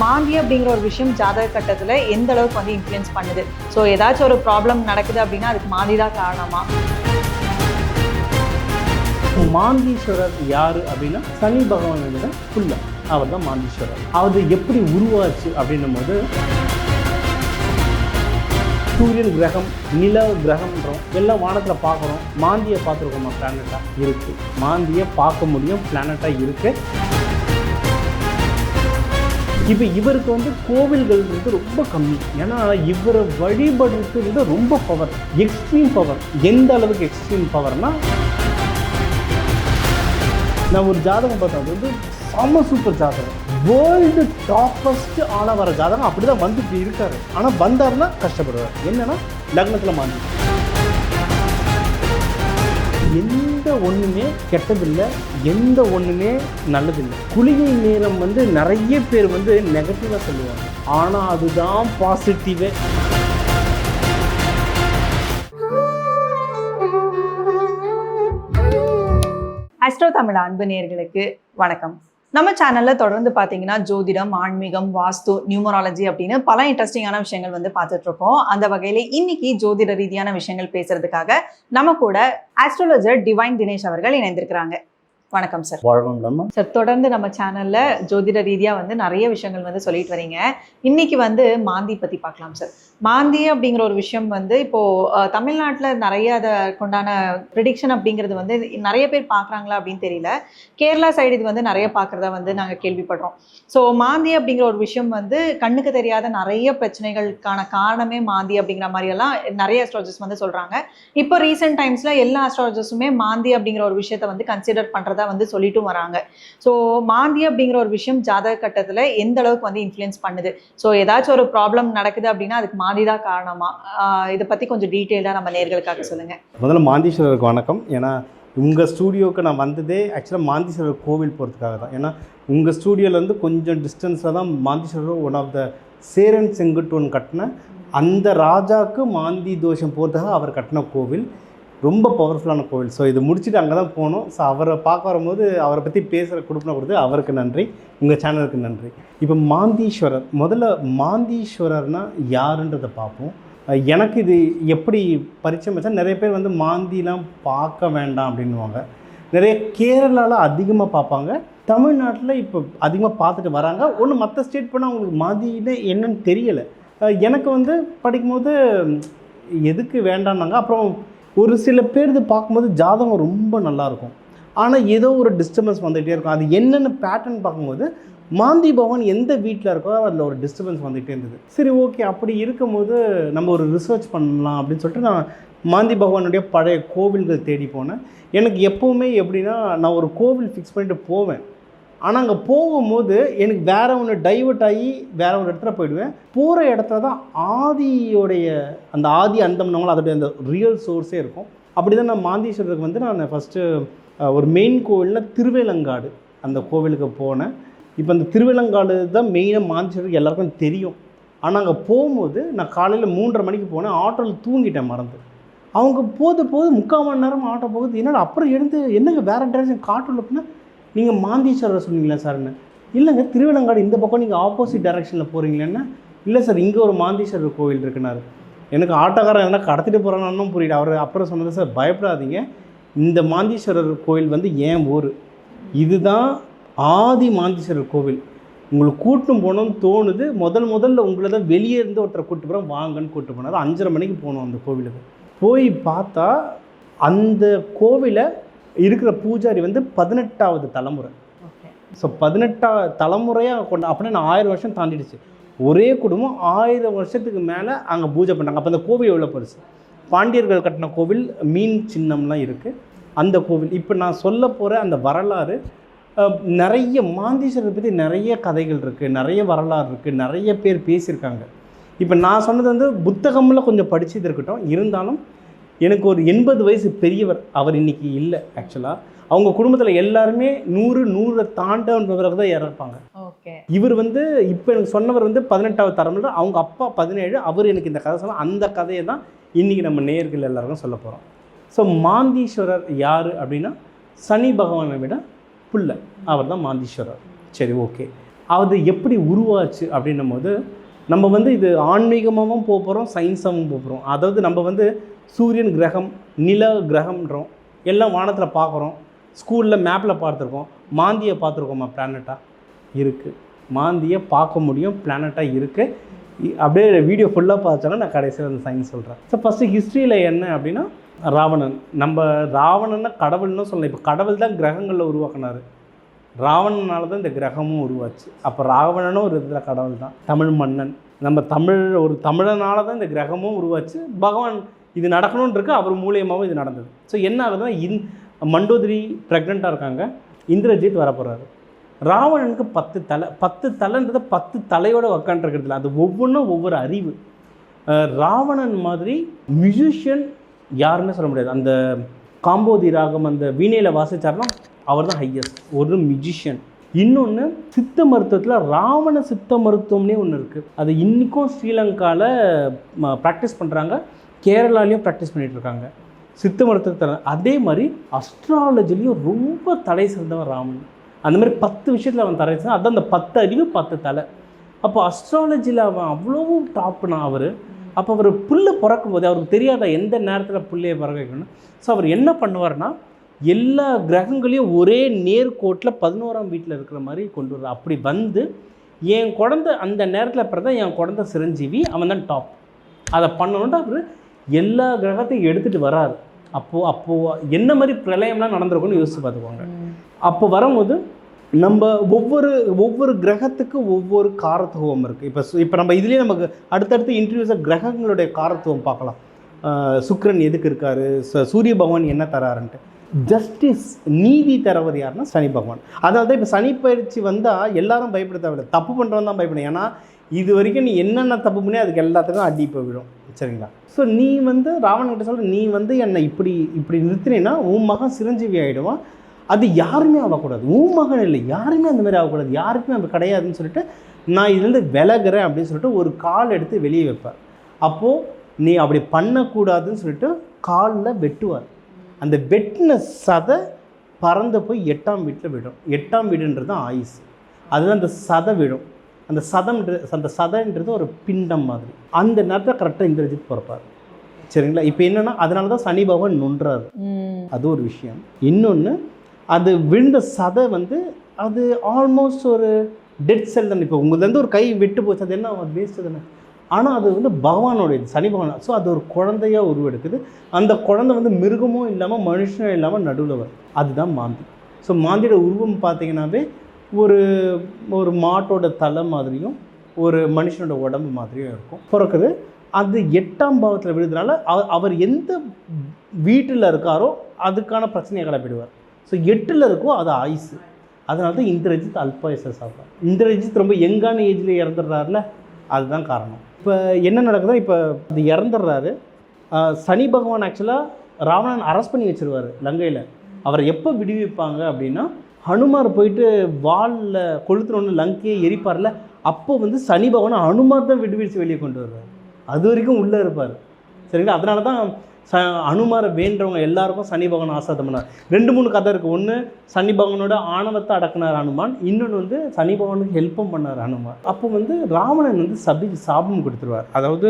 மாந்தி அப்படிங்கிற ஒரு விஷயம் ஜாதக கட்டத்தில் எந்த அளவுக்கு வந்து இன்ஃப்ளூயன்ஸ் பண்ணுது. ஸோ ஏதாச்சும் ஒரு ப்ராப்ளம் நடக்குது அப்படின்னா அதுக்கு மாந்தி தான் காரணமா? மாந்தீஸ்வரர் யாரு அப்படின்னா சனி பகவானோட புள்ள, அவர் தான் மாந்தீஸ்வரர். அது எப்படி உருவாச்சு அப்படின்னும் போது சூரியன் கிரகம், நில கிரகம்ன்றோம் எல்லாம் வானத்தில் பார்க்குறோம். மாந்தியை பார்த்துருக்கோமா? பிளானட்டாக இருக்குது. மாந்தியை பார்க்க முடியும், பிளானட்டாக இருக்குது. இப்போ இவருக்கு வந்து கோவில்கள் வந்து ரொம்ப கம்மி. ஏன்னா இவரை வழிபடுறது வந்து ரொம்ப பவர், எக்ஸ்ட்ரீம் பவர். எந்த அளவுக்கு எக்ஸ்ட்ரீம் பவர்னா, நான் ஒரு ஜாதகம் பார்த்தேன், அது வந்து செம்ம சூப்பர் ஜாதகம், வேர்ல்டு டாப்பஸ்ட் ஆளாக வர ஜாதகம். அப்படி தான் வந்து இப்படி இருக்காரு. ஆனால் வந்தாருன்னா கஷ்டப்படுவார். என்னன்னா லக்னத்தில் மாந்தி. எந்த ஒன்றுமே கெட்டதில்லை, எந்த ஒன்றுமே நல்லதில்லை. குளிகை நேரம் வந்து நிறைய பேர் வந்து நெகட்டிவாக சொல்லுவாங்க, ஆனால் அதுதான் பாசிட்டிவே. ஆஸ்ட்ரோ தமிழ் அன்பு நேயர்களுக்கு வணக்கம். நம்ம சேனல்ல தொடர்ந்து பார்த்தீங்கன்னா ஜோதிடம், ஆன்மீகம், வாஸ்து, நியூமராலஜி அப்படின்னு பல இன்ட்ரெஸ்டிங்கான விஷயங்கள் வந்து பார்த்துட்டு இருக்கோம். அந்த வகையில இன்னைக்கு ஜோதிட ரீதியான விஷயங்கள் பேசுறதுக்காக நம்ம கூட ஆஸ்ட்ராலஜர் டிவைன் தினேஷ் அவர்கள் இணைந்திருக்கிறாங்க. வணக்கம் சார். வணக்கம் சார். தொடர்ந்து நம்ம சேனல்ல ஜோதிட ரீதியா வந்து நிறைய விஷயங்கள் வந்து சொல்லிட்டு வரீங்க. இன்னைக்கு வந்து மாந்தி பத்தி பார்க்கலாம் சார். மாந்தி அப்படிங்கிற ஒரு விஷயம் வந்து இப்போ தமிழ்நாட்டில் நிறைய அதை கொண்டான ப்ரிடிக்ஷன் அப்படிங்கிறது வந்து நிறைய பேர் பார்க்குறாங்களா அப்படின்னு தெரியல. கேரளா சைடு இது வந்து நிறைய பார்க்குறதா வந்து நாங்கள் கேள்விப்படுறோம். ஸோ மாந்தி அப்படிங்கிற ஒரு விஷயம் வந்து கண்ணுக்கு தெரியாத நிறைய பிரச்சனைகளுக்கான காரணமே மாந்தி அப்படிங்கிற மாதிரியெல்லாம் நிறைய அஸ்ட்ராலஜர்ஸ் வந்து சொல்கிறாங்க. இப்போ ரீசெண்ட் டைம்ஸில் எல்லா அஸ்ட்ராலஜர்ஸுமே மாந்தி அப்படிங்கிற ஒரு விஷயத்த வந்து கன்சிடர் பண்ணுறதா வந்து சொல்லிட்டும் வராங்க. ஸோ மாந்தி அப்படிங்கிற ஒரு விஷயம் ஜாதக கட்டத்தில் எந்த அளவுக்கு வந்து இன்ஃப்ளூயன்ஸ் பண்ணுது. ஸோ ஏதாச்சும் ஒரு ப்ராப்ளம் நடக்குது அப்படின்னா அதுக்கு மாந்தி தான் காரணமா? இதை பற்றி கொஞ்சம் டீட்டெயிலாக நம்ம நேயர்களுக்காக சொல்லுங்கள். முதல்ல மாந்தீஸ்வரருக்கு வணக்கம். ஏன்னா உங்கள் ஸ்டூடியோவுக்கு நான் வந்ததே ஆக்சுவலாக மாந்தீஸ்வரர் கோவில் போகிறதுக்காக தான். ஏன்னா உங்கள் ஸ்டூடியோலேருந்து கொஞ்சம் டிஸ்டன்ஸில் தான் Mantheeswarar one of the Cheran Senguttuvan கட்டின அந்த ராஜாவுக்கு மாந்தி தோஷம் போகிறதுக்காக அவர் கட்டின கோவில். ரொம்ப பவர்ஃபுல்லான கோவில். ஸோ இது முடிச்சுட்டு அங்கே தான் போகணும். ஸோ அவரை பார்க்க வரும்போது அவரை பற்றி பேசுகிற கொடுப்பின கொடுத்து அவருக்கு நன்றி, உங்கள் சேனலுக்கு நன்றி. இப்போ மாந்தீஸ்வரர், முதல்ல மாந்தீஸ்வரர்னா யாருன்றதை பார்ப்போம். எனக்கு இது எப்படி பரிச்சயம் வச்சா, நிறைய பேர் வந்து மாந்திலாம் பார்க்க வேண்டாம் அப்படின்வாங்க. நிறைய கேரளாவில் அதிகமாக பார்ப்பாங்க, தமிழ்நாட்டில் இப்போ அதிகமாக பார்த்துட்டு வராங்க. ஒன்று மற்ற ஸ்டேட் போனால் அவங்களுக்கு மாந்தின்னு என்னன்னு தெரியலை. எனக்கு வந்து படிக்கும்போது எதுக்கு வேண்டான்னாங்க. அப்புறம் ஒரு சில பேர் இது பார்க்கும்போது ஜாதகம் ரொம்ப நல்லாயிருக்கும், ஆனால் ஏதோ ஒரு டிஸ்டர்பன்ஸ் வந்துகிட்டே இருக்கும். அது என்னென்ன பேட்டர்ன் பார்க்கும்போது மாந்தி பகவான் எந்த வீட்டில் இருக்கோ அதில் ஒரு டிஸ்டர்பன்ஸ் வந்துகிட்டே இருந்தது. சரி, ஓகே, அப்படி இருக்கும்போது நம்ம ஒரு ரிசர்ச் பண்ணலாம் அப்படின்னு சொல்லிட்டு நான் மாந்தி பகவானுடைய பழைய கோவில்கள் தேடி போனேன். எனக்கு எப்போவுமே எப்படின்னா, நான் ஒரு கோவில் ஃபிக்ஸ் பண்ணிட்டு போவேன், ஆனால் அங்கே போகும்போது எனக்கு வேறு ஒன்று டைவர்ட் ஆகி வேறு ஒரு இடத்துல போயிடுவேன். போகிற இடத்துல தான் ஆதியோடைய அந்த ஆதி அந்தம்னவங்களும் அதோடைய அந்த ரியல் சோர்ஸே இருக்கும். அப்படி தான் நான் மாந்தீஸ்வரருக்கு வந்து நான் ஃபஸ்ட்டு ஒரு மெயின் கோவிலில் திருவேலங்காடு அந்த கோவிலுக்கு போனேன். இப்போ அந்த திருவேலங்காடு தான் மெயினாக மாந்தீஸ்வரருக்கு எல்லாருக்கும் தெரியும். ஆனால் அங்கே போகும்போது நான் காலையில் 3:30 மணிக்கு போனேன். ஆட்டோவில் தூங்கிட்டேன் மறந்து. அவங்க போது 3/4 மணி நேரம் ஆட்டோ போகுது. என்னடா அப்புறம் எழுந்து என்னங்க வேறு டைரக்ஷன் காட்டுள்ள அப்படின்னா, நீங்கள் மாந்தீஸ்வரர் சொன்னீங்களா சார்ன்னு? இல்லைங்க, திருவேலங்காடு இந்த பக்கம் நீங்கள் ஆப்போசிட் டைரக்ஷனில் போகிறீங்களேன்னா, இல்லை சார் இங்கே ஒரு மாந்தீஸ்வரர் கோவில் இருக்குனாரு. எனக்கு ஆட்டோக்காரன் என்ன கடத்திட்டு போகிறான்னு புரியல. அவர் அப்புறம் சொன்னது, சார் பயப்படாதீங்க, இந்த மாந்தீஸ்வரர் கோவில் வந்து ஏன் ஊர், இதுதான் ஆதி மாந்தீஸ்வரர் கோவில். உங்களுக்கு கூட்டும் போகணும்னு தோணுது, முதல்ல உங்களை தான் வெளியே இருந்து ஒருத்தரை கூப்பிட்டு போகிறோம் வாங்கன்னு கூப்பிட்டு போனார். 5:30 மணிக்கு போனோம் அந்த கோவிலுக்கு. போய் பார்த்தா அந்த கோவிலை இருக்கிற பூஜாரி வந்து 18வது தலைமுறை. ஸோ 18வது தலைமுறையாக கொண்டு அப்படின்னா நான் 1000 வருஷம் தாண்டிடுச்சு. ஒரே குடும்பம் 1000 வருஷத்துக்கு மேலே அங்கே பூஜை பண்ணாங்க. அப்போ அந்த கோவில் எவ்வளோ பெருசு. பாண்டியர்கள் கட்டின கோவில், மீன் சின்னம்லாம் இருக்குது அந்த கோவில். இப்போ நான் சொல்ல போகிற அந்த வரலாறு, நிறைய மாந்தீஸ்வரரை பற்றி நிறைய கதைகள் இருக்குது, நிறைய வரலாறு இருக்குது, நிறைய பேர் பேசியிருக்காங்க. இப்போ நான் சொன்னது வந்து புத்தகமில் கொஞ்சம் படித்தது இருக்கட்டும், இருந்தாலும் எனக்கு ஒரு 80 வயசு பெரியவர், அவர் இன்றைக்கி இல்லை. ஆக்சுவலாக அவங்க குடும்பத்தில் எல்லாருமே 100 தாண்டன்ற பிறகு தான் இறப்பாங்க. ஓகே. இவர் வந்து இப்போ எனக்கு சொன்னவர் வந்து 18வது தலைமுறை, அவங்க அப்பா 17. அவர் எனக்கு இந்த கதை சொன்னால் அந்த கதையை தான் இன்றைக்கி நம்ம நேயர்கள் எல்லாருக்கும் சொல்ல போகிறோம். ஸோ மாந்தீஸ்வரர் யார் அப்படின்னா, சனி பகவானை விட புள்ள, அவர் தான் மாந்தீஸ்வரர். சரி, ஓகே. அது எப்படி உருவாச்சு அப்படின்னும் போது நம்ம வந்து இது ஆன்மீகமாகவும் போக போகிறோம், சயின்ஸாகவும் போக போகிறோம். அதாவது நம்ம வந்து சூரியன் கிரகம், நில கிரகம்ன்றோம், எல்லாம் வானத்தில் பார்க்குறோம், ஸ்கூலில் மேப்பில் பார்த்துருக்கோம். மாந்தியை பார்த்துருக்கோமா பிளானட்டாக? இருக்குது. மாந்தியை பார்க்க முடியும், பிளானட்டாக இருக்குது. அப்படியே வீடியோ ஃபுல்லாக பார்த்தாலும் நான் கடைசியில் அந்த சயின்ஸ் சொல்கிறேன். ஸோ ஃபஸ்ட்டு ஹிஸ்ட்ரியில் என்ன அப்படின்னா, ராவணன். நம்ம ராவணன்னா கடவுள்னு சொல்லலாம். இப்போ கடவுள் தான் கிரகங்களில் உருவாக்குனார். ராவணனால தான் இந்த கிரகமும் உருவாச்சு. அப்போ ராவணனும் ஒரு இதில் கடவுள் தான், தமிழ் மன்னன். நம்ம ஒரு தமிழனால தான் இந்த கிரகமும் உருவாச்சு. பகவான் இது நடக்கணும்னு இருக்கு, அவர் மூலியமாகவும் இது நடந்தது. ஸோ என்ன ஆகுதுன்னா, மண்டோதரி ப்ரெக்னெண்ட்டாக இருக்காங்க, இந்திரஜித் வரப்போகிறாரு. ராவணனுக்கு 10 தலை. 10 தலைன்றது 10 தலையோட உக்காண்டிருக்கிறதுல அது ஒவ்வொன்றும் ஒவ்வொரு அறிவு. ராவணன் மாதிரி மியூசிஷியன் யாருமே சொல்ல முடியாது. அந்த காம்போதி ராகம் அந்த வீணையில் வாசித்தார்னா அவர் தான் ஹையஸ்ட் ஒரு மியூசிஷியன். இன்னொன்று சித்த மருத்துவத்தில் ராவண சித்த மருத்துவம்னே ஒன்று இருக்குது. அது இன்றைக்கும் ஸ்ரீலங்காவில் ப்ராக்டிஸ் பண்ணுறாங்க, கேரளாலையும் ப்ராக்டிஸ் பண்ணிகிட்ருக்காங்க சித்த மருத்துவத்தில். அதே மாதிரி அஸ்ட்ராலஜிலையும் ரொம்ப தலை சிறந்தவன் ராவணன். அந்த மாதிரி 10 விஷயத்தில் அவன் தலை சிறந்தவன். அதான் அந்த 10 அறிவு 10 தலை. அப்போ அஸ்ட்ராலஜியில் அவன் அவ்வளோ டாப்னா அவர். அப்போ அவர் புல்லை பிறக்கும் போது அவருக்கு தெரியாத எந்த நேரத்தில் புள்ளையை பிறக்க வைக்கணும்னு. ஸோ அவர் என்ன பண்ணுவார்னா, எல்லா கிரகங்களையும் ஒரே நேர்கோட்டில் 11ஆம் வீட்டில் இருக்கிற மாதிரி கொண்டு வருவார். அப்படி வந்து என் குழந்தை அந்த நேரத்தில் பிறந்தா என் குழந்தை சிரஞ்சீவி, அவன் தான் டாப், அதை பண்ணணுன்ட்டு அவர் எல்லா கிரகத்தையும் எடுத்துகிட்டு வராரு. அப்போது என்ன மாதிரி பிரளயம்லாம் நடந்திருக்குன்னு யோசிச்சு பார்த்துக்குவாங்க. அப்போ வரும்போது நம்ம ஒவ்வொரு கிரகத்துக்கு ஒவ்வொரு காரத்துவம் இருக்குது. இப்போ நம்ம இதுலேயே நமக்கு அடுத்தடுத்து இன்டர்வியூஸாக கிரகங்களுடைய காரத்துவம் பார்க்கலாம். சுக்கிரன் எதுக்கு இருக்கார், சூரிய பகவான் என்ன தராருன்ட்டு. ஜஸ்டிஸ் நீதி தரவர் யாருன்னா சனி பகவான். அதனால தான் இப்போ சனி பயிற்சி வந்தால் எல்லாரும் பயப்பட தேவையில்லை, தப்பு பண்ணுறவன் தான் பயப்படும். ஏன்னா இது வரைக்கும் நீ என்னென்ன தப்பு பண்ணி அதுக்கு எல்லாத்துக்கும் அடி போய்விடும். சரிங்களா? ஸோ நீ வந்து ராவணன்கிட்ட சொல்கிற, நீ வந்து என்னை இப்படி நிறுத்தினேன்னா உன் மகன் சிரஞ்சீவி ஆகிடுவான், அது யாருமே ஆகக்கூடாது, உன் மகன் இல்லை, யாருமே அந்த மாதிரி ஆகக்கூடாது, யாருக்குமே அது கிடையாதுன்னு சொல்லிட்டு நான் இதுலேருந்து விலகிறேன் அப்படின்னு சொல்லிட்டு ஒரு கால் எடுத்து வெளியே வைப்பார். அப்போது நீ அப்படி பண்ணக்கூடாதுன்னு சொல்லிட்டு காலில் வெட்டுவார். அந்த வெட்டின சதை பறந்து போய் 8ஆம் வீட்டில் விடும். 8ஆம் வீடுன்றது தான் ஆயுஸ், அதில் அந்த சதை விடும். அந்த சதைன்றது ஒரு பிண்டம் மாதிரி. அந்த நேரத்தில் கரெக்டாக இந்திரஜித் பிறப்பார். சரிங்களா? இப்போ என்னென்னா, அதனால தான் சனி பகவான் நொன்றாரு. அது ஒரு விஷயம். இன்னொன்று, அது விழுந்த சதை வந்து அது ஆல்மோஸ்ட் ஒரு டெட் செல் தானே. இப்போ உங்கள்லேருந்து ஒரு கை விட்டு போச்சு, அது என்ன வேஸ்ட்டு தானே. ஆனால் அது வந்து பகவானோடைய சனி பகவான். ஸோ அது ஒரு குழந்தையாக உருவெடுக்குது. அந்த குழந்தை வந்து மிருகமும் இல்லாமல் மனுஷனும் இல்லாமல் நடுவில் வரும். அதுதான் மாந்தி. ஸோ மாந்தியோட உருவம் பார்த்தீங்கன்னாவே ஒரு மாட்டோட தலை மாதிரியும் ஒரு மனுஷனோட உடம்பு மாதிரியும் இருக்கும். பிறக்குது. அது 8ஆம் பாவத்தில் விழுதுனால அவர் எந்த வீட்டில் இருக்காரோ அதுக்கான பிரச்சனையை கிளப்பிடுவார். ஸோ 8ல் இருக்கோ அது ஆயுசு. அதனால தான் இந்திரஜித் அல்பாயுசை சாப்பிட்றார். இந்திரஜித் ரொம்ப யங்கான ஏஜில் இறந்துடுறாருல, அதுதான் காரணம். இப்போ என்ன நடக்குதோ, இப்போ அது இறந்துடுறாரு. சனி பகவான் ஆக்சுவலாக ராவணன் அரெஸ்ட் பண்ணி வச்சுருவார் லங்கையில். அவரை எப்போ விடுவிப்பாங்க அப்படின்னா, ஹனுமார் போயிட்டு வாலில் கொளுத்துறோன்னு லங்கையை எரிப்பார்ல, அப்போ வந்து சனி பகவான் ஹனுமார் தான் விடுவிச்சு வெளியே கொண்டு வருவார். அது வரைக்கும் உள்ளே இருப்பார். சரிங்களா? அதனால தான் ஹனுமாரை வேண்டவங்க எல்லாருக்கும் சனி பகவான் ஆசாதம் பண்ணார். 2-3 கதை இருக்குது. ஒன்று சனி பகவானோட ஆணவத்தை அடக்கினார் ஹனுமான், இன்னொன்று வந்து சனி பகவானுக்கு ஹெல்ப்பும் பண்ணார் ஹனுமான். அப்போ வந்து ராவணன் வந்து சாபம் கொடுத்துருவார். அதாவது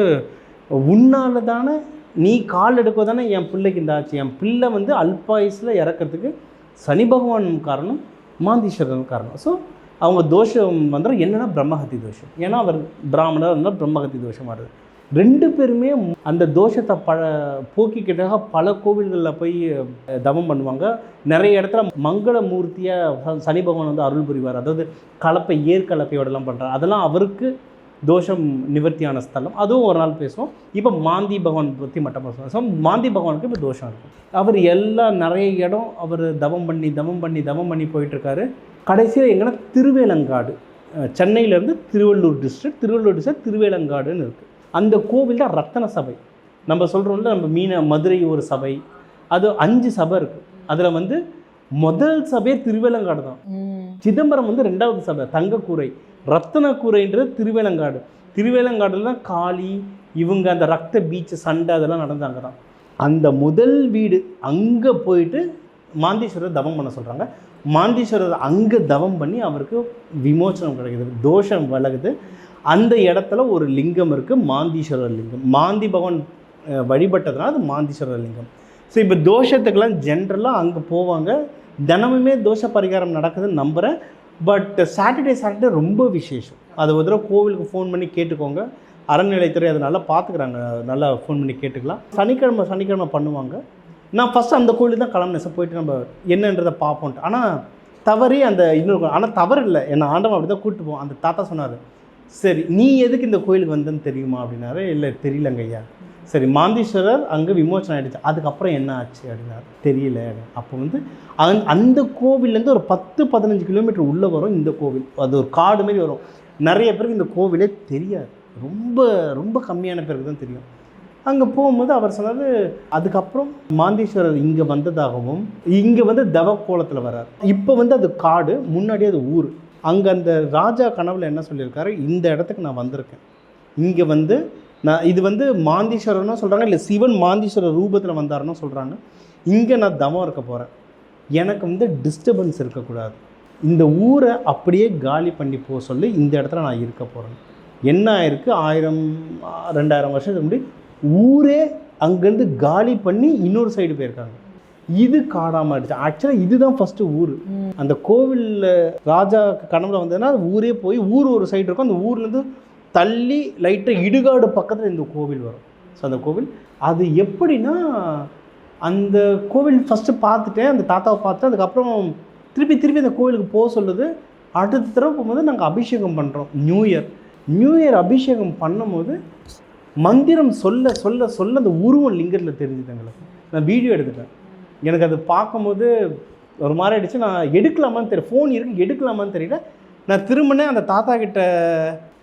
உன்னால தானே நீ கால் எடுக்க தானே என் பிள்ளைக்கு இந்த ஆச்சு, என் பிள்ளை வந்து அல்பாயுஸில் இறக்கிறதுக்கு சனி பகவான் காரணம், மாந்தீஸ்வரன் காரணம். ஸோ அவங்க தோஷம் வந்துடும். என்னென்னா பிரம்மஹத்தி தோஷம். ஏன்னா அவர் பிராமணர் இருந்தால் பிரம்மஹத்தி தோஷம் வருது. 2 பேருமே அந்த தோஷத்தை போக்கிக்கிட்டாக பல கோவில்களில் போய் தவம் பண்ணுவாங்க. நிறைய இடத்துல மங்களமூர்த்தியாக சனி பகவான் வந்து அருள் புரிவார். அதாவது கலப்பை ஏற்கலப்பையோடலாம் பண்ணுறார். அதெல்லாம் அவருக்கு தோஷம் நிவர்த்தியான ஸ்தலம். அதுவும் ஒரு நாள் பேசுவோம். இப்போ மாந்தி பகவான் பற்றி மட்டும் பேசுவோம். ஸோ மாந்தி பகவானுக்கு இப்போ தோஷம் இருக்கும். அவர் நிறைய இடம் அவர் தவம் பண்ணி போயிட்டுருக்காரு. கடைசியில் எங்கன்னா திருவேலங்காடு, சென்னையிலேருந்து திருவள்ளூர் டிஸ்ட்ரிக்ட் திருவேலங்காடுன்னு இருக்குது. அந்த கோவில் தான் ரத்தன சபை. நம்ம சொல்கிறோம்ல, நம்ம மதுரை ஒரு சபை, அது 5 சபை இருக்குது. அதில் வந்து முதல் சபையே திருவேலங்காடு தான். சிதம்பரம் வந்து 2வது சபை தங்கக்கூரை. ரத்தன கூரைன்றது திருவேலங்காடில் தான் காளி இவங்க அந்த ரத்த பீச்சு சண்டை அதெல்லாம் நடந்தாங்க தான். அந்த முதல் வீடு அங்கே போயிட்டு மாந்தீஸ்வரர் தவம் பண்ண சொல்கிறாங்க. மாந்தீஸ்வரர் அங்கே தவம் பண்ணி அவருக்கு விமோச்சனம் கிடைக்குது, தோஷம் விலகுது. அந்த இடத்துல ஒரு லிங்கம் இருக்குது, மாந்தீஸ்வரர் லிங்கம். மாந்தி பகவான் வழிபட்டதுனால அது மாந்தீஸ்வரர் லிங்கம். ஸோ இப்போ தோஷத்துக்கெல்லாம் ஜென்ரலாக அங்கே போவாங்க. தினமுமே தோஷ பரிகாரம் நடக்குதுன்னு நம்புகிறேன். பட் சாட்டர்டே ரொம்ப விசேஷம். அது ஒரு தடவை கோவிலுக்கு ஃபோன் பண்ணி கேட்டுக்கோங்க. அறநிலைத்துறை அதை நல்லா பார்த்துக்குறாங்க, நல்லா ஃபோன் பண்ணி கேட்டுக்கலாம். சனிக்கிழமை பண்ணுவாங்க. நான் ஃபஸ்ட்டு அந்த கோயிலுக்கு தான் கிளம்புனேன். போயிட்டு நம்ம என்னன்றதை பார்ப்போன்ட்டு. ஆனால் தவறே அந்த இன்னொரு, ஆனால் தவறு இல்லை, என்னை ஆண்டவன் அப்படி தான் கூப்பிட்டு போவோம். அந்த தாத்தா சொன்னார், சரி நீ எதுக்கு இந்த கோயிலுக்கு வந்தேன்னு தெரியுமா அப்படின்னாரு. இல்லை தெரியலங்க ஐயா. சரி மாந்தீஸ்வரர் அங்கே விமோச்சனம் ஆகிடுச்சு, அதுக்கப்புறம் என்ன ஆச்சு அப்படின்னாரு. தெரியல. அப்போ வந்து அந்த கோவிலேருந்து ஒரு 10-15 கிலோமீட்டர் உள்ளே வரும் இந்த கோவில். அது ஒரு காடு மாதிரி வரும். நிறைய பேருக்கு இந்த கோவிலே தெரியாது, ரொம்ப ரொம்ப கம்மியான பேருக்கு தான் தெரியும். அங்கே போகும்போது அவர் சொன்னது, அதுக்கப்புறம் மாந்தீஸ்வரர் இங்கே வந்ததாகவும் இங்கே வந்து தவ கோலத்தில் வர்றார். இப்போ வந்து அது காடு, முன்னாடியே அது ஊர். அங்கே அந்த ராஜா கனவுல என்ன சொல்லியிருக்காரு, இந்த இடத்துக்கு நான் வந்திருக்கேன், இங்கே வந்து நான் இது வந்து மாந்தீஸ்வரர்னு சொல்கிறாங்க, இல்லை சிவன் மாந்தீஸ்வரர் ரூபத்தில் வந்தாருன்னு சொல்கிறாங்க. இங்கே நான் தவம் இருக்க போகிறேன், எனக்கு வந்து டிஸ்டர்பன்ஸ் இருக்கக்கூடாது, இந்த ஊரை அப்படியே காலி பண்ணி போக சொல்லி இந்த இடத்துல நான் இருக்க போகிறேன். என்ன ஆயிருக்கு, 1000-2000 வருஷத்துக்கு முன்னாடி ஊரே அங்கேருந்து காலி பண்ணி இன்னொரு சைடு போயிருக்காங்க. இது காடாமல் ஆயிடுச்சு. ஆக்சுவலாக இதுதான் ஃபஸ்ட்டு ஊர். அந்த கோவிலில் ராஜா கனவுல வந்ததுன்னா அது ஊரே போய் ஊர் ஒரு சைடு இருக்கும். அந்த ஊர்லேருந்து தள்ளி லைட்டாக இடுகாடு பக்கத்தில் இந்த கோவில் வரும். ஸோ அந்த கோவில் அது எப்படின்னா, அந்த கோவில் ஃபஸ்ட்டு பார்த்துட்டேன், அந்த தாத்தாவை பார்த்துட்டு அதுக்கப்புறம் திருப்பி அந்த கோவிலுக்கு போக சொல்லுது. அடுத்த தடவை போகும்போது நாங்கள் அபிஷேகம் பண்ணுறோம். நியூ இயர் அபிஷேகம் பண்ணும்போது மந்திரம் சொல்ல அந்த உருவம் லிங்கத்தில் தெரிஞ்சுது எங்களுக்கு. நான் வீடியோ எடுத்துட்டேன். எனக்கு அது பார்க்கும்போது ஒரு மாதிரி ஆகிடுச்சு. நான் எடுக்கலாமான்னு தெரியல, ஃபோன் இருக்குது எடுக்கலாமான்னு தெரியல. நான் திரும்பினேன் அந்த தாத்தா கிட்ட,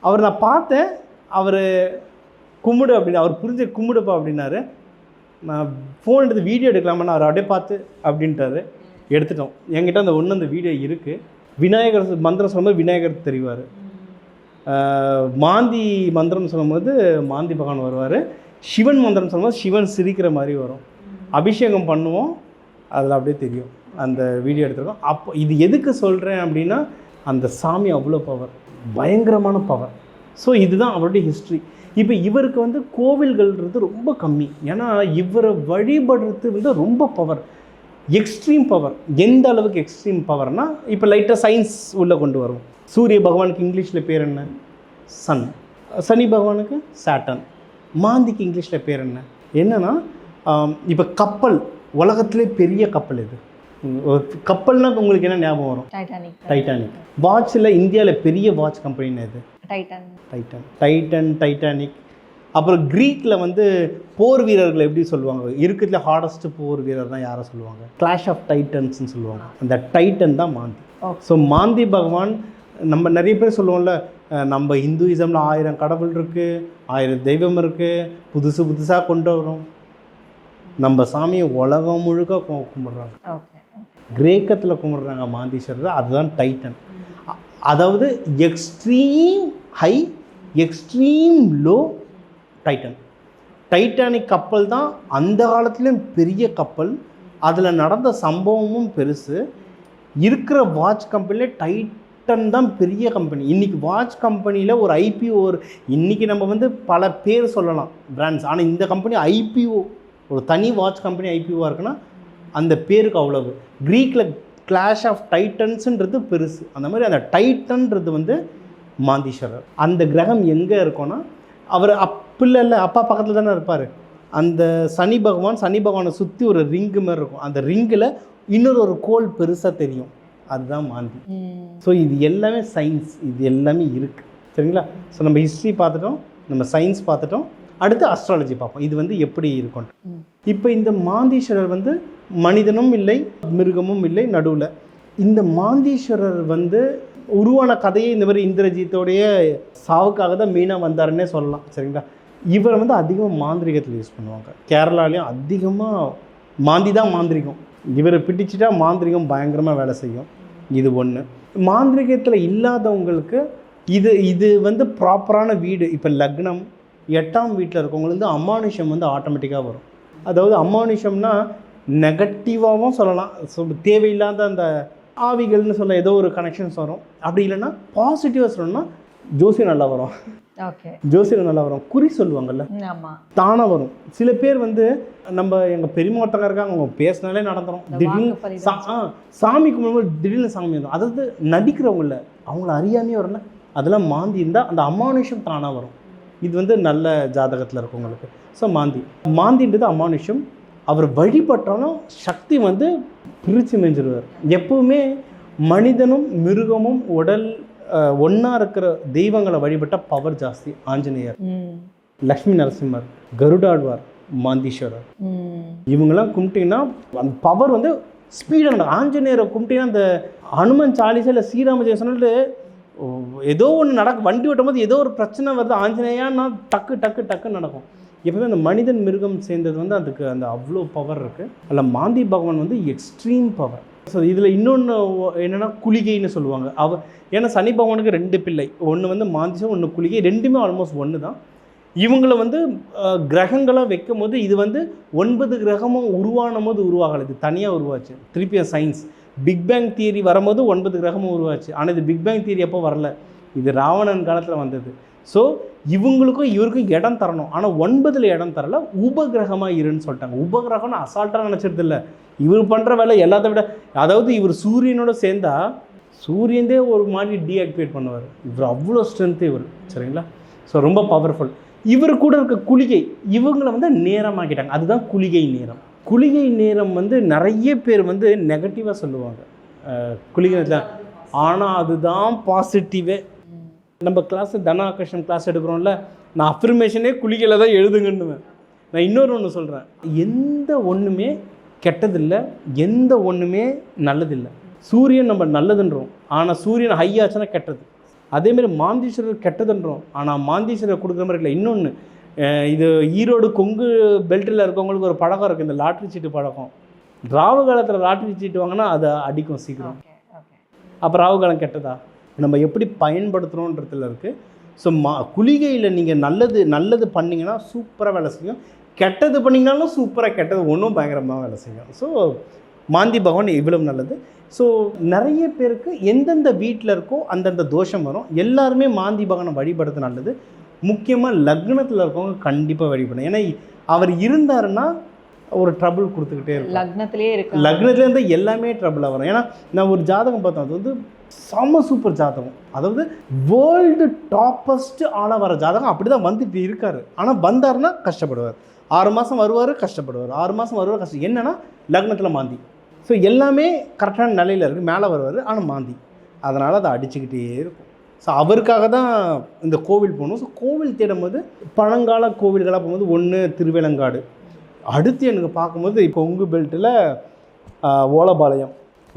அவர் நான் பார்த்தேன், அவர் கும்பிடு அப்படின்னு, அவர் புரிஞ்ச கும்பிடுப்பா அப்படின்னாரு. நான் ஃபோன் எடுத்து வீடியோ எடுக்கலாமான்னு அவர் அப்படியே பார்த்து அப்படின்ட்டாரு. எடுத்துட்டோம். என்கிட்ட அந்த வீடியோ இருக்குது. விநாயகர் மந்திரம் சொல்லும்போது விநாயகர் தெரிவார், மாந்தி மந்திரம் சொல்லும்போது மாந்தி பகவான் வருவார், சிவன் மந்திரம் சொல்லும்போது சிவன் சிரிக்கிற மாதிரி வரும். அபிஷேகம் பண்ணுவோம், அதில் அப்படியே தெரியும். அந்த வீடியோ எடுத்துருக்கோம். அப்போ இது எதுக்கு சொல்கிறேன் அப்படின்னா, அந்த சாமி அவ்வளோ பவர், பயங்கரமான பவர். ஸோ இதுதான் அவருடைய ஹிஸ்ட்ரி. இப்போ இவருக்கு வந்து கோவில்கள்ன்றது ரொம்ப கம்மி. ஏன்னா இவரை வழிபடுறது வந்து ரொம்ப பவர், எக்ஸ்ட்ரீம் பவர். எந்த அளவுக்கு எக்ஸ்ட்ரீம் பவர்னால், இப்போ லைட்டாக சயின்ஸ் உள்ளே கொண்டு வரும். சூரிய பகவானுக்கு இங்கிலீஷில் பேர் என்ன, சன். சனி பகவானுக்கு சாட்டன். மாந்திக்கு இங்கிலீஷில் பேர் என்ன, என்னன்னா இப்போ கப்பல், உலகத்திலே பெரிய கப்பல் இது. கப்பல்னா உங்களுக்கு என்ன ஞாபகம் வரும்? டைட்டானிக். வாட்சில் இந்தியாவில் பெரிய வாட்ச் கம்பெனின்னு இது டைட்டானிக். அப்புறம் க்ரீக்கில் வந்து போர் வீரர்கள் எப்படி சொல்லுவாங்க, இருக்கிறதுல ஹார்டஸ்ட் போர் வீரர் தான் யாரை சொல்லுவாங்க, கிளாஷ் ஆஃப் டைட்டன்ஸ்னு சொல்லுவாங்க. அந்த டைட்டன் தான் மாந்தி. ஸோ மாந்தி பகவான், நம்ம நிறைய பேர் சொல்லுவோம்ல, நம்ம ஹிந்துயிசமில் 1000 கடவுள் இருக்குது, 1000 தெய்வம் இருக்குது, புதுசாக கொண்டு வரும். நம்ம சாமியை உலகம் முழுக்க கும்பிட்றாங்க. கிரேக்கத்தில் கும்பிட்றாங்க மாந்தீஸ்வரர், அதுதான் டைட்டன். அதாவது extreme high, extreme low Titan. Titanic கப்பல் தான் அந்த காலத்துலேயும் பெரிய கப்பல். அதில் நடந்த சம்பவமும் பெருசு. இருக்கிற வாட்ச் கம்பெனிலே டைட்டன் தான் பெரிய கம்பெனி. இன்றைக்கி வாட்ச் கம்பெனியில் ஒரு ஐபிஓ, இன்றைக்கி நம்ம வந்து பல பேர் சொல்லலாம் பிராண்ட்ஸ், ஆனால் இந்த கம்பெனி ஐபிஓ, ஒரு தனி வாட்ச் கம்பெனி ஐபிஓவாக இருக்குன்னா அந்த பேருக்கு அவ்வளவு. க்ரீக்கில் கிளாஷ் ஆஃப் டைட்டன்ஸுன்றது பெருசு. அந்த மாதிரி அந்த டைட்டன்றது வந்து மாந்தீஸ்வரர். அந்த கிரகம் எங்கே இருக்கோன்னா, அவர் இல்லை அப்பா பக்கத்தில் தானே இருப்பார். அந்த சனி பகவானை சுற்றி ஒரு ரிங்கு மாதிரி இருக்கும். அந்த ரிங்கில் இன்னொரு கோல் பெருசாக தெரியும், அதுதான் மாந்தி. ஸோ இது எல்லாமே சயின்ஸ், இது எல்லாமே இருக்குது. சரிங்களா? ஸோ நம்ம ஹிஸ்ட்ரி பார்த்துட்டோம், நம்ம சயின்ஸ் பார்த்துட்டோம், அடுத்து அஸ்ட்ராலஜி பார்ப்போம். இது வந்து எப்படி இருக்கும். இப்போ இந்த மாந்தீஸ்வரர் வந்து மனிதனும் இல்லை, மிருகமும் இல்லை, நடுவில். இந்த மாந்தீஸ்வரர் வந்து உருவான கதையை இந்த மாதிரி இந்திரஜித்தோடைய சாவுக்காக தான் மெயினாக வந்தாருன்னே சொல்லலாம். சரிங்களா? இவரை வந்து அதிகமாக மாந்திரிகத்தில் யூஸ் பண்ணுவாங்க. கேரளாலையும் அதிகமாக மாந்தி தான் மாந்திரிகம். இவரை பிடிச்சிட்டா மாந்திரிகம் பயங்கரமாக வேலை செய்யும். இது ஒன்று. மாந்திரிகத்தில் இல்லாதவங்களுக்கு இது வந்து ப்ராப்பரான வீடு. இப்போ லக்னம் 8ஆம் வீட்டில் இருக்கவங்களுக்கு வந்து அமானுஷம் வந்து ஆட்டோமேட்டிக்காக வரும். அதாவது அமானுஷம்னா நெகட்டிவாகவும் சொல்லலாம். ஸோ தேவையில்லாத அந்த ஆவிகள்னு சொல்ல ஏதோ ஒரு கனெக்ஷன்ஸ் வரும். அப்படி இல்லைன்னா பாசிட்டிவாக சொல்லணும்னா ஜோசியம் நல்லா வரும். ஓகே. ஜோசியம் நல்லா வரும். குறி சொல்லுவாங்கல்ல, ஆமாம், தானாக வரும். சில பேர் வந்து நம்ம எங்கள் பெரியம்மா ஒருத்தங்க இருக்காங்க, அவங்க பேசினாலே நடந்துடும். திடீர்னு சாமி கும்பிடும்போது திடீர்னு சாமி வரும். அதாவது நடிக்கிறவங்கள அவங்கள அறியாமையே வரல, அதெல்லாம் மாந்தி இருந்தால் அந்த அமானுஷம் தானாக வரும். இது வந்து நல்ல ஜாதகத்தில் இருக்கவங்களுக்கு. ஸோ மாந்தின்றது அமானுஷம். அவர் வழிபட்டாலும் சக்தி வந்து பிரித்து மெஞ்சிருவார். எப்பவுமே மனிதனும் மிருகமும் உடல் ஒன்றா இருக்கிற தெய்வங்களை வழிபட்ட பவர் ஜாஸ்தி. ஆஞ்சநேயர், லக்ஷ்மி நரசிம்மர், கருடாழ்வார், மாந்தீஸ்வரர், இவங்கெல்லாம் கும்பிட்டீங்கன்னா அந்த பவர் வந்து ஸ்பீடாக. ஆஞ்சநேயரை கும்பிட்டீங்கன்னா அந்த ஹனுமன் சாலிசா இல்லை ஸ்ரீராமஜெயம் சொன்னிட்டு ஏதோ ஒன்று வண்டி ஓட்டும் போது ஏதோ ஒரு பிரச்சனை வருது, ஆஞ்சநேயான்னா டக்கு டக்கு டக்குன்னு நடக்கும். எப்பவுமே அந்த மனிதன் மிருகம் சேர்ந்தது வந்து அதுக்கு அந்த அவ்வளோ பவர் இருக்குது. அதில் மாந்தி பகவான் வந்து எக்ஸ்ட்ரீம் பவர். ஸோ இதில் இன்னொன்று என்னென்னா குளிகைன்னு சொல்லுவாங்க. ஏன்னா சனி பகவானுக்கு 2 பிள்ளை, ஒன்று வந்து மாந்திசம், ஒன்று குளிகை. ரெண்டுமே ஆல்மோஸ்ட் ஒன்று தான். இவங்களை வந்து கிரகங்களாக வைக்கும் போது இது வந்து 9 கிரகமும் உருவான போது உருவாகலை, இது தனியாக உருவாச்சு. திருப்பி சயின்ஸ் பிக் பேங் தியரி வரும்போது 9 கிரகமும் உருவாச்சு. ஆனால் இது பிக் பேங் தியரி எப்போ வரல, இது ராவணன் காலத்தில் வந்தது. ஸோ இவங்களுக்கும் இவருக்கும் இடம் தரணும். ஆனால் 9ல் இடம் தரல, உபகிரகமாக இருன்னு சொல்லிட்டாங்க. உபகிரகம்னு அசால்ட்டாக நினச்சிருது இல்லை, இவர் பண்ணுற வேலை எல்லாத்த விட. அதாவது இவர் சூரியனோட சேர்ந்தா சூரியனே ஒரு மாதிரி டீஆக்டிவேட் பண்ணுவார். இவர் அவ்வளோ ஸ்ட்ரென்த்து இவர், சரிங்களா? ஸோ ரொம்ப பவர்ஃபுல். இவர் கூட இருக்க குளிகை இவங்களை வந்து நேரமாக்கிட்டாங்க. அதுதான் குளிகை நேரம். குளிகை நேரம் வந்து நிறைய பேர் வந்து நெகட்டிவாக சொல்லுவாங்க குளிகை நேரம், ஆனால் அதுதான் பாசிட்டிவே. நம்ம கிளாஸ் தன ஆகர்ஷன் கிளாஸ் எடுக்கிறோம்ல, நான் அஃபர்மேஷனே குளிகையில் தான் எழுதுங்கன்னுவேன். நான் இன்னொன்று சொல்கிறேன், எந்த ஒன்றுமே கெட்டதில்லை, எந்த ஒன்றுமே நல்லதில்லை. சூரியன் நம்ம நல்லதுன்றோம், ஆனால் சூரியன் ஹை ஆச்சுன்னா கெட்டது. அதேமாரி மாந்தீஸ்வரர் கெட்டதுன்றோம், ஆனால் மாந்தீஸ்வரர் கொடுக்குற மாதிரி இல்லை. இன்னொன்று, இது ஈரோடு கொங்கு பெல்ட்டில் இருக்கவங்களுக்கு ஒரு பழக்கம் இருக்குது, இந்த லாட்ரி சீட்டு பழக்கம். ராவு காலத்தில் லாட்ரி சீட்டு வாங்கினா அதை அடிக்கும் சீக்கிரம். அப்போ ராவு காலம் கெட்டதா? நம்ம எப்படி பயன்படுத்துகிறோன்றதுல இருக்குது. ஸோ குளிகையில் நீங்கள் நல்லது பண்ணிங்கன்னா சூப்பராக வேலை செய்யும், கெட்டது பண்ணிங்கனாலும் சூப்பராக, கெட்டது ஒன்றும் பயங்கரமாக வேலை செய்யும். ஸோ மாந்தி பகவான் இவ்வளவு நல்லது. ஸோ நிறைய பேருக்கு எந்தெந்த வீட்டில் இருக்கோ அந்தந்த தோஷம் வரும். எல்லாருமே மாந்தி பகவானை வழிபடுறது நல்லது. முக்கியமாக லக்னத்தில் இருக்கவங்க கண்டிப்பாக வழிபடணும். ஏன்னா அவர் இருந்தாருன்னா ஒரு ட்ரபிள் கொடுத்துக்கிட்டே இருக்கும். லக்னத்துலேருந்து எல்லாமே ட்ரபிளாக வரும். ஏன்னா நான் ஒரு ஜாதகம் பார்த்தோம், அது வந்து செம்ம சூப்பர் ஜாதகம். அதாவது வேர்ல்டு டாப்பஸ்ட் ஆளாக வர ஜாதகம் அப்படி தான் வந்துட்டு இருக்காரு. ஆனால் வந்தாருன்னா கஷ்டப்படுவார். 6 மாதம் வருவார், கஷ்டப்படுவார். 6 மாதம் வருவார், கஷ்டம். என்னென்னா லக்னத்தில் மாந்தி. ஸோ எல்லாமே கரெக்டான நிலையில் இருக்குது, மேலே வருவார், ஆனால் மாந்தி. அதனால் அதை அடிச்சுக்கிட்டே இருக்கும். ஸோ அவருக்காக தான் இந்த கோவில் போகணும். ஸோ கோவில் தேடும் போது பழங்கால கோவில்களாக போகும்போது ஒன்று திருவேலங்காடு, அடுத்து எனக்கு பார்க்கும்போது இப்போ கொங்கு பெல்ட்டில்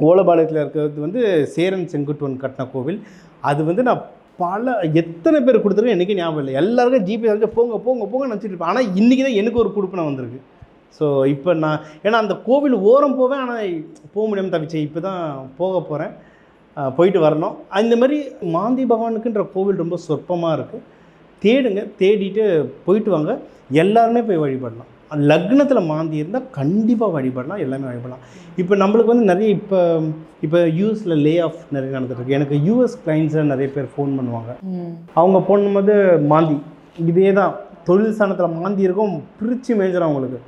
ஓலபாளையத்தில் இருக்கிறது வந்து சேரன் செங்குட்டுவன் கட்டின கோவில். அது வந்து நான் எத்தனை பேர் கொடுத்துருக்கேன் எனக்கு ஞாபகம் இல்லை. எல்லாருக்கும் ஜிபே வந்து போங்க நினச்சிட்டு இருப்பேன். ஆனால் இன்றைக்கி தான் எனக்கு ஒரு கொடுப்பனை வந்திருக்கு. ஸோ இப்போ நான் ஏன்னா அந்த கோவில் ஓரம் போவேன், ஆனால் போக முடியாமல் தவிச்சேன். இப்போ தான் போக போகிறேன், போயிட்டு வரணும். அந்த மாதிரி மாந்தி பகவானுக்குன்ற கோவில் ரொம்ப சொற்பமாக இருக்குது. தேடுங்க, தேடிட்டு போயிட்டு வாங்க. எல்லாருமே போய் வழிபடலாம். லக்னத்தில் மாந்தி இருந்தால் கண்டிப்பாக வழிபடலாம், எல்லாமே வழிபடலாம். இப்போ நம்மளுக்கு வந்து நிறைய இப்போ யூஎஸில் லே ஆஃப் நிறைய நடந்துட்டுருக்கு. எனக்கு யூஎஸ் கிளைண்ட்ஸில் நிறைய பேர் ஃபோன் பண்ணுவாங்க. அவங்க போகும்போது மாந்தி இதே தான் தொழில் ஸ்தானத்தில் மாந்தி இருக்கும், பிரித்து மேஜர் அவங்களுக்கு.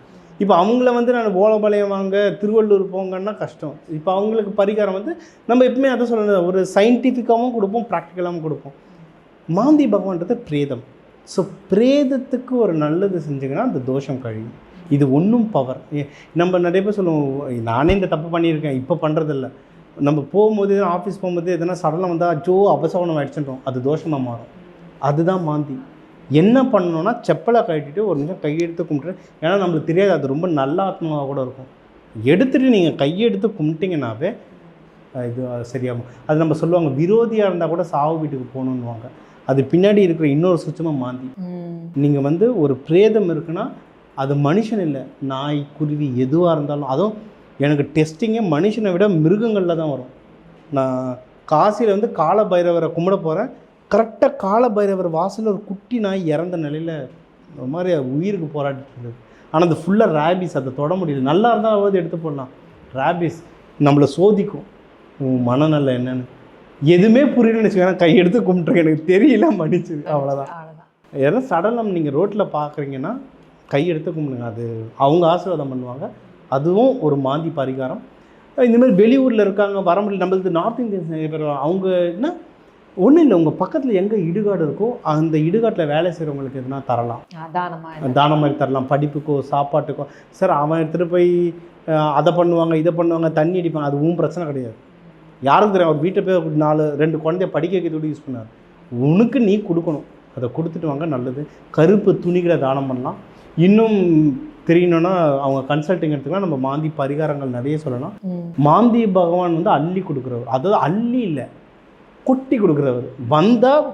இப்போ அவங்கள வந்து நான் ஓலபாளையம் வாங்க, திருவள்ளூர் போங்கன்னா கஷ்டம். இப்போ அவங்களுக்கு பரிகாரம் வந்து நம்ம எப்பவுமே அதை சொல்லணும், ஒரு சயின்டிஃபிக்காகவும் கொடுப்போம், ப்ராக்டிக்கலாகவும் கொடுப்போம். மாந்தி பகவான்றது பிரேதம். ஸோ பிரேதத்துக்கு ஒரு நல்லது செஞ்சிங்கன்னா அந்த தோஷம் கழியும். இது ஒன்றும் பவர். நம்ம நிறைய பேர் சொல்லுவோம், நானே இந்த தப்பு பண்ணியிருக்கேன், இப்போ பண்ணுறதில்ல. நம்ம போகும்போது ஆஃபீஸ் போகும்போது எதனா சடலம் வந்தால் அச்சோ அபசவனம் ஆகிடுச்சுன்றோம், அது தோஷமாக மாறும். அதுதான் மாந்தி. என்ன பண்ணணும்னா செப்பலை கட்டிட்டு ஒரு நிமிஷம் கையெடுத்து கும்பிட்டு, ஏன்னா நம்மளுக்கு தெரியாது, அது ரொம்ப நல்ல ஆத்மாவாக கூட இருக்கும். எடுத்துகிட்டு நீங்கள் கையெடுத்து கும்பிட்டிங்கனாவே இது சரியாகும். அது நம்ம சொல்லுவாங்க, விரோதியாக இருந்தால் கூட சாவு வீட்டுக்கு போகணுன்னுவாங்க. அது பின்னாடி இருக்கிற இன்னொரு சுத்தமாக மாந்தி. நீங்கள் வந்து ஒரு பிரேதம் இருக்குன்னா அது மனுஷன் இல்லை, நாய் குருவி எதுவாக இருந்தாலும். அதுவும் எனக்கு டெஸ்டிங்கே மனுஷனை விட மிருகங்களில் தான் வரும். நான் காசியில் வந்து கால பைரவரை கும்பிட போகிறேன். கரெக்டாக கால பைரவர் வாசலில் ஒரு குட்டி நாய் இறந்த நிலையில் ஒரு மாதிரி உயிருக்கு போராடிட்டு இருந்தது. ஆனால் அது ஃபுல்லாக ரேபிஸ், அதை தொட முடியல. நல்லா இருந்தால் எடுத்து போடலாம். ரேபிஸ் நம்மளை சோதிக்கும், உன் மனநல என்னென்னு. எதுவுமே புரியலன்னு வச்சுக்கோங்க, கை எடுத்து கும்பிட்டுருங்க, எனக்கு தெரியல மன்னிச்சு, அவ்வளோதான். ஏன்னா சடலம் நீங்கள் ரோட்டில் பார்க்குறீங்கன்னா கை எடுத்து கும்பிடுங்க, அது அவங்க ஆசீர்வாதம் பண்ணுவாங்க. அதுவும் ஒரு மாந்தி பரிகாரம். இந்தமாதிரி வெளியூரில் இருக்காங்க, வர முடியல, நம்மளுக்கு நார்த் இந்தியன்ஸ் அவங்க என்ன ஒன்றும் இல்லை, உங்கள் பக்கத்தில் எங்கே இடுகாடு இருக்கோ அந்த இடுகாட்டில் வேலை செய்கிறவங்களுக்கு எதுனா தரலாம், தானம் மாதிரி தரலாம், படிப்புக்கோ சாப்பாட்டுக்கோ. சார் அவன் எடுத்துகிட்டு போய் அதை பண்ணுவாங்க இதை பண்ணுவாங்க தண்ணி அடிப்பாங்க, அதுவும் பிரச்சனை கிடையாது. யாருக்கு தெரியும், அவர் வீட்டை போய் 2 குழந்தைய படிக்க வைக்கிறதுக்கு யூஸ் பண்ணார். உனக்கு நீ கொடுக்கணும், அதை கொடுத்துட்டு வாங்க, நல்லது. கருப்பு துணிகளை தானம் பண்ணலாம். இன்னும் தெரியணும்னா அவங்க கன்சல்டிங் எடுத்துக்கலாம். நம்ம மாந்தி பரிகாரங்கள் நிறைய சொல்லலாம். மாந்தி பகவான் வந்து அள்ளி கொடுக்குறவர், அதாவது அள்ளி இல்லை கொட்டி கொடுக்குறவர். வந்தால்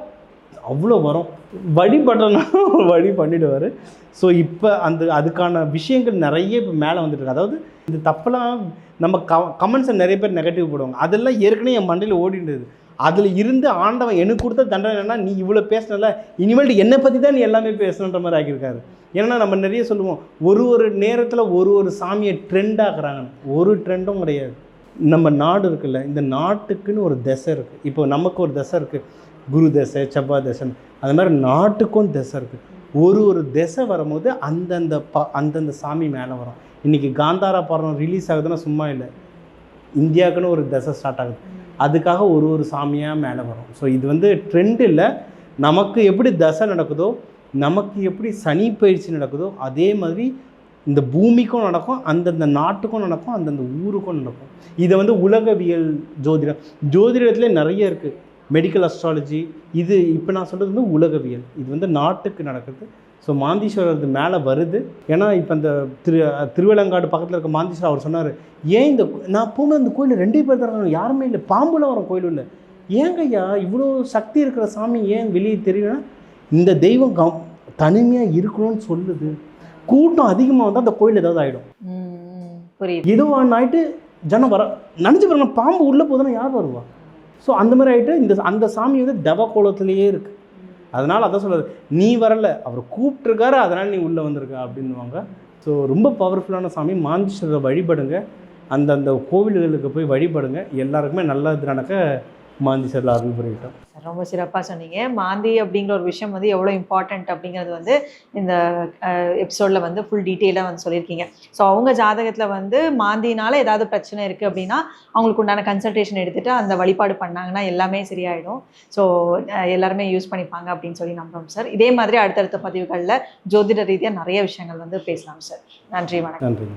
அவ்வளோ வரும், வழிபடுறனா வழி பண்ணிடுவார். ஸோ இப்போ அதுக்கான விஷயங்கள் நிறைய இப்போ மேலே வந்துட்டு. அதாவது இந்த தப்பெல்லாம் நம்ம கமெண்ட்ஸை நிறைய பேர் நெகட்டிவ் போடுவாங்க, அதெல்லாம் ஏற்கனவே என் மண்டையில் ஓடிடுது. அதில் இருந்து ஆண்டவன் எனக்கு கொடுத்த தண்டனை என்னன்னா, நீ இவ்வளோ பேசினல, இனிமேல் என்னை பற்றி தான் நீ எல்லாமே பேசணுன்ற மாதிரி ஆக்கியிருக்காரு. ஏன்னா நம்ம நிறைய சொல்லுவோம், ஒரு நேரத்தில் ஒரு சாமியை ட்ரெண்ட் ஆக்குறாங்க. ஒரு ட்ரெண்டும் கிடையாது. நம்ம நாடு இருக்குல்ல, இந்த நாட்டுக்குன்னு ஒரு திசை இருக்குது. இப்போ நமக்கு ஒரு திசை இருக்குது, குரு திசை, செவ்வாய் திசை. அது மாதிரி நாட்டுக்கும் திசை இருக்குது. ஒரு திசை வரும்போது அந்தந்த சாமி மேலே வரும். இன்றைக்கி காந்தாரா படம் ரிலீஸ் ஆகுதுன்னா சும்மா இல்லை, இந்தியாவுக்குன்னு ஒரு திசை ஸ்டார்ட் ஆகுது. அதுக்காக ஒரு சாமியாக மேலே வரும். ஸோ இது வந்து ட்ரெண்ட் இல்லை. நமக்கு எப்படி தசை நடக்குதோ, நமக்கு எப்படி சனி பயிற்சி நடக்குதோ, அதே மாதிரி இந்த பூமிக்கும் நடக்கும், அந்தந்த நாட்டுக்கும் நடக்கும், அந்தந்த ஊருக்கும் நடக்கும். இதை வந்து உலகவியல் ஜோதிடத்துலேயே நிறைய இருக்குது. மெடிக்கல் அஸ்ட்ராலஜி, இது இப்போ நான் சொல்கிறது வந்து உலகவியல். இது வந்து நாட்டுக்கு நடக்குது. ஸோ மாந்தீஸ்வரர் மேலே வருது. ஏன்னா இப்போ இந்த திருவேலங்காடு பக்கத்தில் இருக்க மாந்தீஸ்வரர் அவர் சொன்னார், ஏன் நான் போகும்போது அந்த கோயிலில் 2 பேர் தான் இருக்காங்க, யாருமே இல்லை, பாம்புல வரும் கோயில் இல்லை. ஏங்க ஐயா இவ்வளோ சக்தி இருக்கிற சாமி ஏன் வெளியே தெரியலன்னா, இந்த தெய்வம் தனிமையாக இருக்கணும்னு சொல்லுது. கூட்டம் அதிகமாக வந்தால் அந்த கோயில் ஏதாவது ஆகிடும். ஏதோ ஆகிட்டு ஜனம் வர நினச்சி பாருங்க, பாம்பு உள்ளே போதுன்னா யார் வருவா? ஸோ அந்த மாதிரி ஆகிட்டு அந்த சாமி வந்து தவ கோலத்திலேயே இருக்குது. அதனால் அதான் சொல்லுது, நீ வரலை, அவர் கூப்பிட்ருக்காரு, அதனால் நீ உள்ளே வந்திருக்க அப்படின்வாங்க. ஸோ ரொம்ப பவர்ஃபுல்லான சாமி. மாந்தீஸ்வரரை வழிபடுங்க, அந்தந்த கோவில்களுக்கு போய் வழிபடுங்க. எல்லாருக்குமே நல்லது நடக்க மாந்தீஸ்வரர் அருள் புரியட்டும். ரொம்ப சிறப்பாக சொன்னீங்க. மாந்தி அப்படிங்கிற ஒரு விஷயம் வந்து எவ்வளோ இம்பார்ட்டண்ட் அப்படிங்கிறது வந்து இந்த எபிசோடில் வந்து ஃபுல் டீட்டெயிலாக வந்து சொல்லியிருக்கீங்க. ஸோ அவங்க ஜாதகத்தில் வந்து மாந்தினால ஏதாவது பிரச்சனை இருக்குது அப்படின்னா அவங்களுக்கு உண்டான கன்சல்டேஷன் எடுத்துகிட்டு அந்த வழிபாடு பண்ணாங்கன்னா எல்லாமே சரியாயிடும். ஸோ எல்லாருமே யூஸ் பண்ணிப்பாங்க அப்படின்னு சொல்லி நம்புகிறோம் சார். இதே மாதிரி அடுத்தடுத்த பதிவுகளில் ஜோதிட ரீதியாக நிறைய விஷயங்கள் வந்து பேசலாம் சார். நன்றி, வணக்கம். நன்றி.